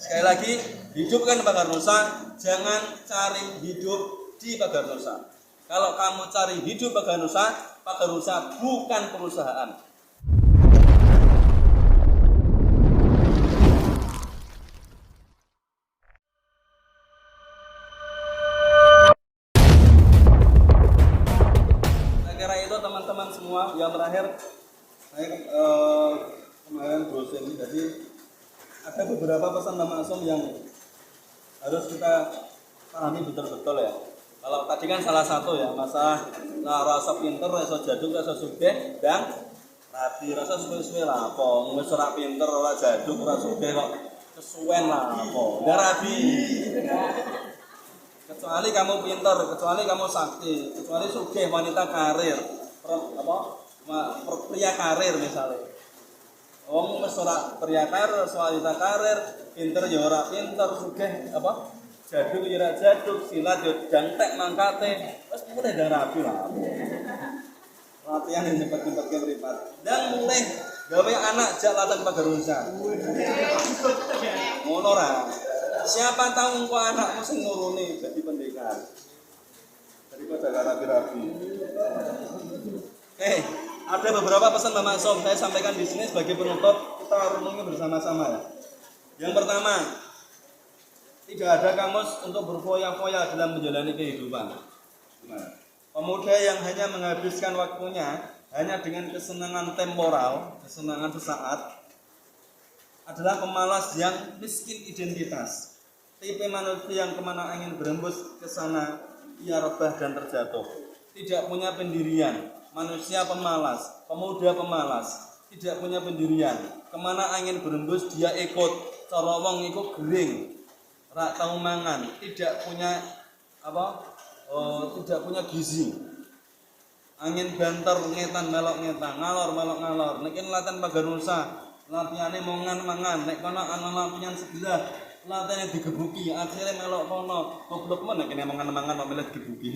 Sekali lagi, hidupkan pagar nusa, jangan cari hidup di pagar nusa. Kalau kamu cari hidup pagar nusa bukan perusahaan. Saya kira itu teman-teman semua. Yang terakhir, saya kemarin browsing, jadi ada beberapa pesan Mbak Maksum yang harus kita pahami betul-betul ya. Kalau tadi kan salah satu ya, masalah rasa pinter, rasa jaduk, rasa sugih, dan rapi, rasa suwe-suwe lah apa. Wis ora pinter, ora jaduk, ora sugih kok kesuwen lah apa. Udah rapi. Kecuali kamu pinter, kecuali kamu sakti, kecuali sugih, wanita karir, pria karir misalnya. Wong wis ora pria karir, wanita karir, pinter ya ora pinter, sugih apa? Jaduk ya ora jaduk, silat ya jantek mangkate. Wis mulai ndang rapi lah. Latihan yang cepet-cepet ke mripat. Dan mulai gawe anak jak latihan pagar nusa. Ngono ora. Siapa tahu engko anakmu sing nuruni jadi pendekar. Daripada gak rapi-rapi. Ada beberapa pesan Mbak Maksum saya sampaikan di sini sebagai penutup, kita renungi bersama-sama ya. Yang pertama, tidak ada kamus untuk berfoya-foya dalam menjalani kehidupan. Pemuda yang hanya menghabiskan waktunya hanya dengan kesenangan temporal, kesenangan sesaat, adalah pemalas yang miskin identitas. Tipe manusia yang kemana angin berembus ke sana, ia rebah dan terjatuh. Tidak punya pendirian, manusia pemalas, pemuda pemalas, tidak punya pendirian. Kemana angin berembus dia ikut, cara wong ikut gering, rak tau mangan, tidak punya tidak punya gizi. Angin banter ngetan melok ngetan, ngalor melok ngalor. Nek latihan pagar nusa, latihane mongan mangan, nek kono ana latihan sebelah, latihane digebuki, akhirnya melok kono. Goblok men nek mangan-mangan kok milih digebuki.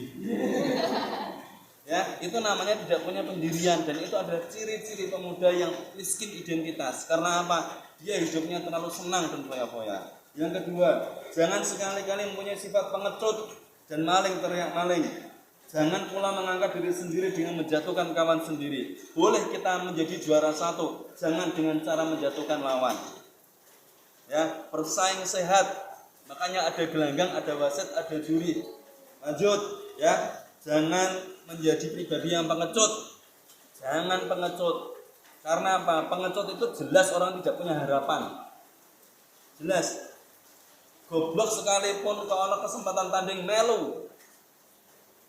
Ya, itu namanya tidak punya pendirian, dan itu adalah ciri-ciri pemuda yang miskin identitas. Karena apa? Dia hidupnya terlalu senang dan foya-foya. Yang kedua, jangan sekali-kali mempunyai sifat pengecut dan maling teriak maling. Jangan pula mengangkat diri sendiri dengan menjatuhkan kawan sendiri. Boleh kita menjadi juara satu, jangan dengan cara menjatuhkan lawan. Ya, bersaing sehat. Makanya ada gelanggang, ada wasit, ada juri. Lanjut, ya. Jangan menjadi pribadi yang pengecut. Jangan pengecut. Karena apa? Pengecut itu jelas orang tidak punya harapan. Jelas. Goblok sekalipun kalau kesempatan tanding melu.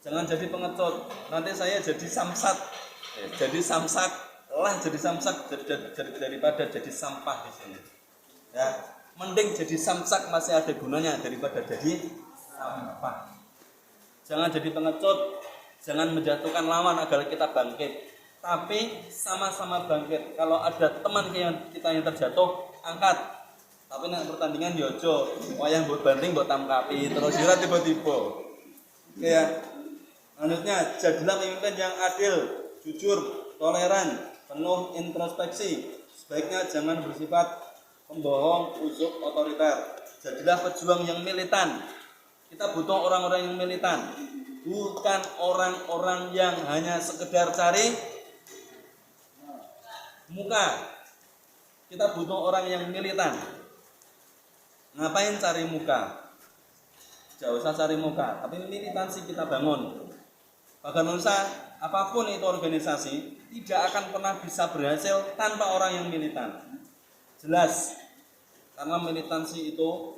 Jangan jadi pengecut. Nanti saya jadi samsat. Jadi samsak lah, jadi samsak daripada jadi sampah di sini. Ya, mending jadi samsak masih ada gunanya daripada jadi sampah. Jangan jadi pengecut, jangan menjatuhkan lawan agar kita bangkit. Tapi sama-sama bangkit. Kalau ada teman kita yang terjatuh, angkat. Tapi nek pertandingan yojo, wayang buat banting buat tamkapi, terus sirat tiba-tiba. Oke ya. Selanjutnya, jadilah pemimpin yang adil, jujur, toleran, penuh introspeksi. Sebaiknya jangan bersifat pembohong, usuk, otoriter. Jadilah pejuang yang militan. Kita butuh orang-orang yang militan, bukan orang-orang yang hanya sekedar cari muka. Kita butuh orang yang militan. Ngapain cari muka? Jangan usah cari muka, tapi militansi kita bangun. Pagar nusa, apapun itu organisasi, tidak akan pernah bisa berhasil tanpa orang yang militan. Jelas, karena militansi itu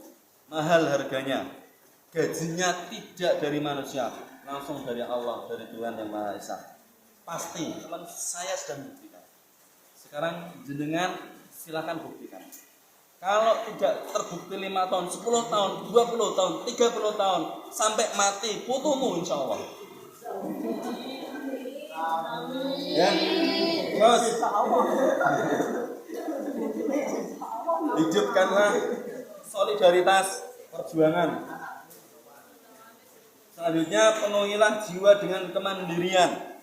mahal harganya. Gajinya tidak dari manusia, langsung dari Allah, dari Tuhan Yang Maha Esa. Pasti, teman saya sudah membuktikan. Sekarang jenengan silakan buktikan. Kalau tidak terbukti 5 tahun, 10 tahun, 20 tahun, 30 tahun, sampai mati, putumu insya Allah. Ya, terus hidupkanlah solidaritas perjuangan. Selanjutnya, penuhilah jiwa dengan kemandirian.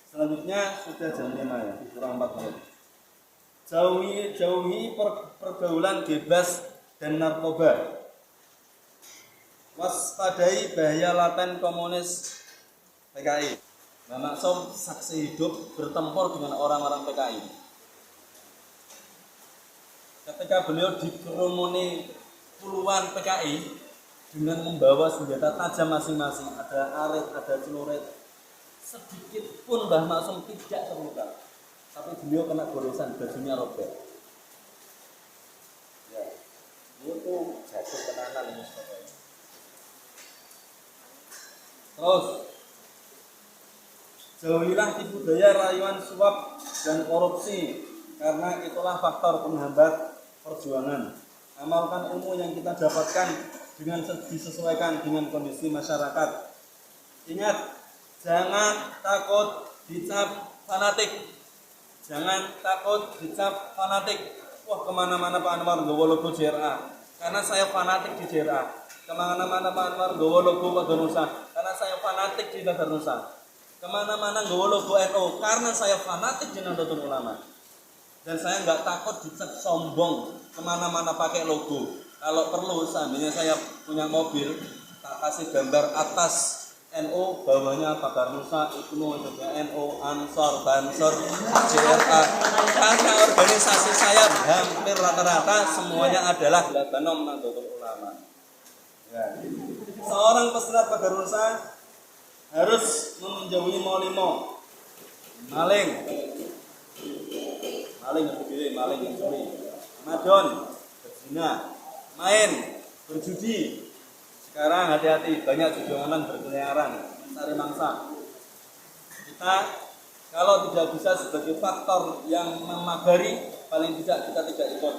Selanjutnya sudah jam 5 ya, kurang 4 menit. Jauhi pergaulan bebas dan narkoba. Waspadai bahaya laten komunis PKI. Mbah Maksum saksi hidup bertempur dengan orang-orang PKI. Ketika beliau dikerumuni puluhan PKI dengan membawa senjata tajam masing-masing, ada arit, ada celurit, sedikit pun Mbah Maksum tidak terluka, tapi beliau kena goresan, bajunya robek. Ya, itu jatuh tenanan ini sebagainya. Terus jauhilah tipu daya, rayuan, suap, dan korupsi, karena itulah faktor penghambat perjuangan. Amalkan ilmu yang kita dapatkan dengan disesuaikan dengan kondisi masyarakat. Ingat, jangan takut dicap fanatik. Jangan takut dicap fanatik. Wah, kemana-mana Pak Anwar nggawa logo JRA, karena saya fanatik di JRA. Kemana-mana Pak Anwar nggawa logo Paganusa, karena saya fanatik di Paganusa. Kemana-mana nggawa logo NU, karena saya fanatik di Nahdlatul Ulama. Dan saya nggak takut dicap sombong, kemana-mana pakai logo. Kalau perlu, seandainya saya punya mobil, tak kasih gambar atas NU, bawahnya Paganusa, Ibnu, juga NU, Ansor, Bansor, JRA. Karena organisasi saya hampir rata-rata semuanya adalah Labanom Nahdlatul Ulama. Ya. Seorang peserta Paganusa harus menjauhi molimo, maling yang curi, madon, berzina, main, berjudi. Sekarang hati-hati, banyak judi online berkeliaran, mencari mangsa. Kita kalau tidak bisa sebagai faktor yang memagari, paling tidak kita tidak ikut.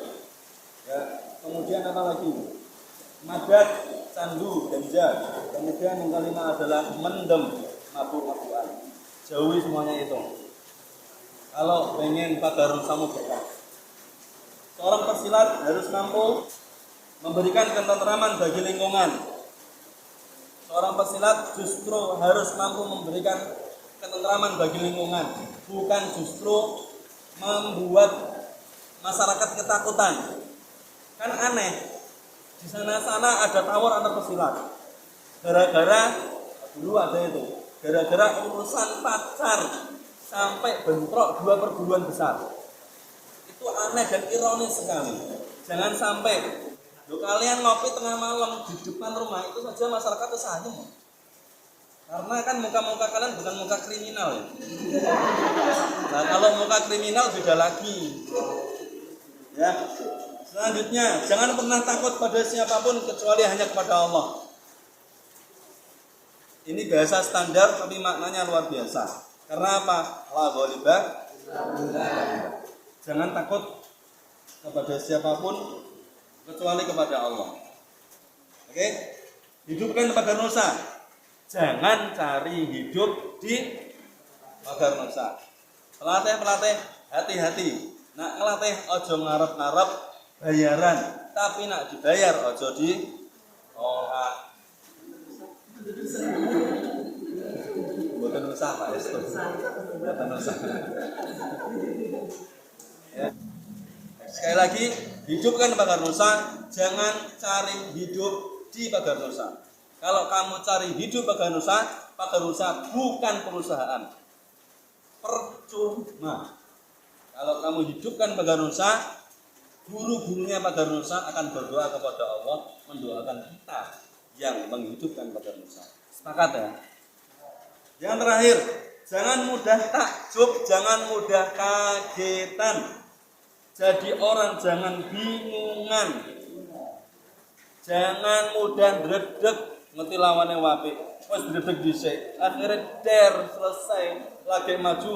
Ya. Kemudian apa lagi? Madat, candu, ganja. Kemudian yang kelima adalah mendem, mabuk-mabukan. Jauhi semuanya itu. Kalau pengen Paganusamu berkah. Seorang pesilat harus mampu memberikan ketentraman bagi lingkungan. Seorang pesilat justru harus mampu memberikan ketentraman bagi lingkungan, bukan justru membuat masyarakat ketakutan. Kan aneh, di sana-sana ada tawar antar pesilat. Gara-gara dulu ada itu, gara-gara urusan pacar sampai bentrok dua perguruan besar. Itu aneh dan ironis sekali. Jangan sampai kalian ngopi tengah malam di depan rumah itu saja masyarakat tersenyum. Karena kan muka-muka kalian bukan muka kriminal ya. Nah, kalau muka kriminal beda lagi. Ya. Selanjutnya, jangan pernah takut pada siapapun kecuali hanya kepada Allah. Ini bahasa standar tapi maknanya luar biasa. Karena apa? La ghalibah. Jangan takut kepada siapapun kecuali kepada Allah. Oke? Hidupkan Paganusa. Jangan cari hidup di Paganusa. Pelatih, hati-hati. Nak ngelatih ojo ngarep-ngarep bayaran, tapi nak dibayar ojo di olah. Buatan usaha Pak Estu. Buatan usaha. Ya. Sekali lagi, hidupkan Paganusa, jangan cari hidup di Paganusa. Kalau kamu cari hidup Paganusa bukan perusahaan. Percuma. Kalau kamu hidupkan Paganusa, guru-gurunya Paganusa akan berdoa kepada Allah, mendoakan kita yang menghidupkan Paganusa. Sepakat ya? Yang terakhir, jangan mudah takjub, jangan mudah kagetan. Jadi orang jangan bingungan. Jangan mudah dredeg, ngerti lawannya wapi. Wes dredeg dhisik, akhirnya selesai, lagi maju.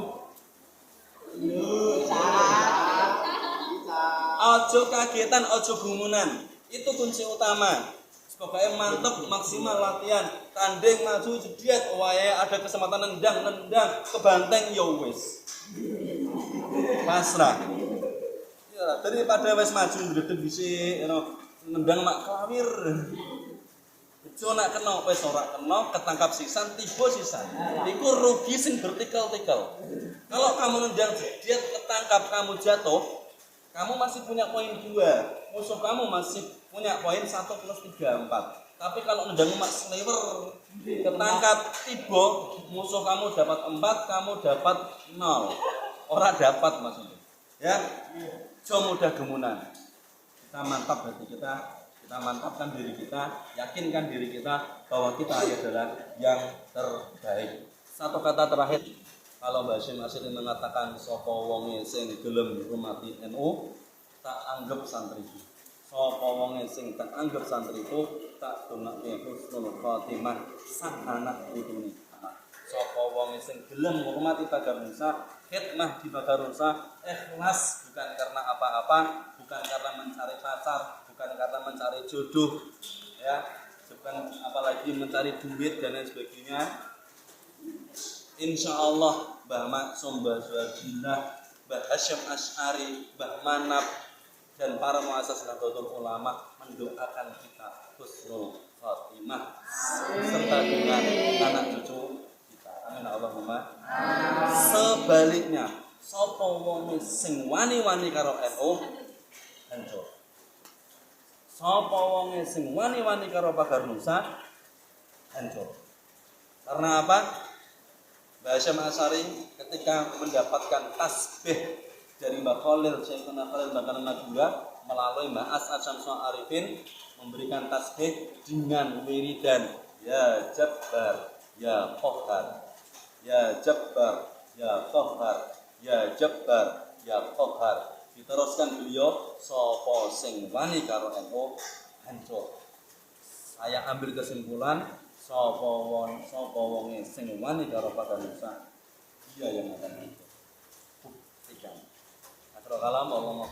Ojo kagetan, ojo gumunan. Itu kunci utama. Pokoknya mantep, maksimal latihan, tanding maju jediat, wae ada kesempatan nendang, kebanteng ya wis. Pasrah. Ya, daripada wis maju ndredeg dhisik, nendang mak kelawir. Bejo nak kena wis ora kena, ketangkap sisan, tiba sisan. Iku rugi sing bertikel-tikel. Kalau kamu nendang jediat ketangkap kamu jatuh, kamu masih punya poin 2. musuh kamu masih punya poin 1 plus 3 4. Tapi kalau nendang mak sliver ketangkap tiba, musuh kamu dapat 4, kamu dapat 0. Orang dapat maksudnya. Ya. So mudah gemunan. Kita mantap hati kita mantapkan diri kita, yakinkan diri kita bahwa kita adalah yang terbaik. Satu kata terakhir, kalau Mbak Hashim Asyari mengatakan sapa wonge sing gelem ngurmati NU, tak anggap santriku. Sapa wonge sing tak anggap santriku, tak donake husnul khotimah sak anak putune. Sapa wonge sing gelem ngurmati Bagarusa, khidmah di Bagarusa, ikhlas bukan karena apa-apa, bukan karena mencari pacar, bukan karena mencari jodoh, ya, bukan apalagi mencari duit dan lain sebagainya. Insya Allah Mbah Maksum, Mbah Suhardinah, Mbah Hashim Asy'ari, Mbah Manap dan para muassas Nahdlatul Ulama mendoakan kita husnul khotimah serta dengan anak cucu kita. Amin Allahumma. Sebaliknya, sapa wong sing wani-wani karo NU hancur. Sapa wong sing wani-wani karo Bagarusa hancur. Karena apa? Mbah Hashim Asy'ari ketika mendapatkan tasbih dari Mbah Khalil Syekhuna Khalil Bakaran Madura melalui Mbah As'ad Syamsul Arifin memberikan tasbih dengan wiridan ya Jabbar ya Qahhar, ya Jabbar ya Qahhar, ya Jabbar ya Qahhar. Diteruskan beliau, sapa sing wani karo NU hancur. Saya ambil kesimpulan, sapa wonge sing wani karo Bagarusa, dia yang akan hancur. Buktikan. Akhirul kalam, Allahumma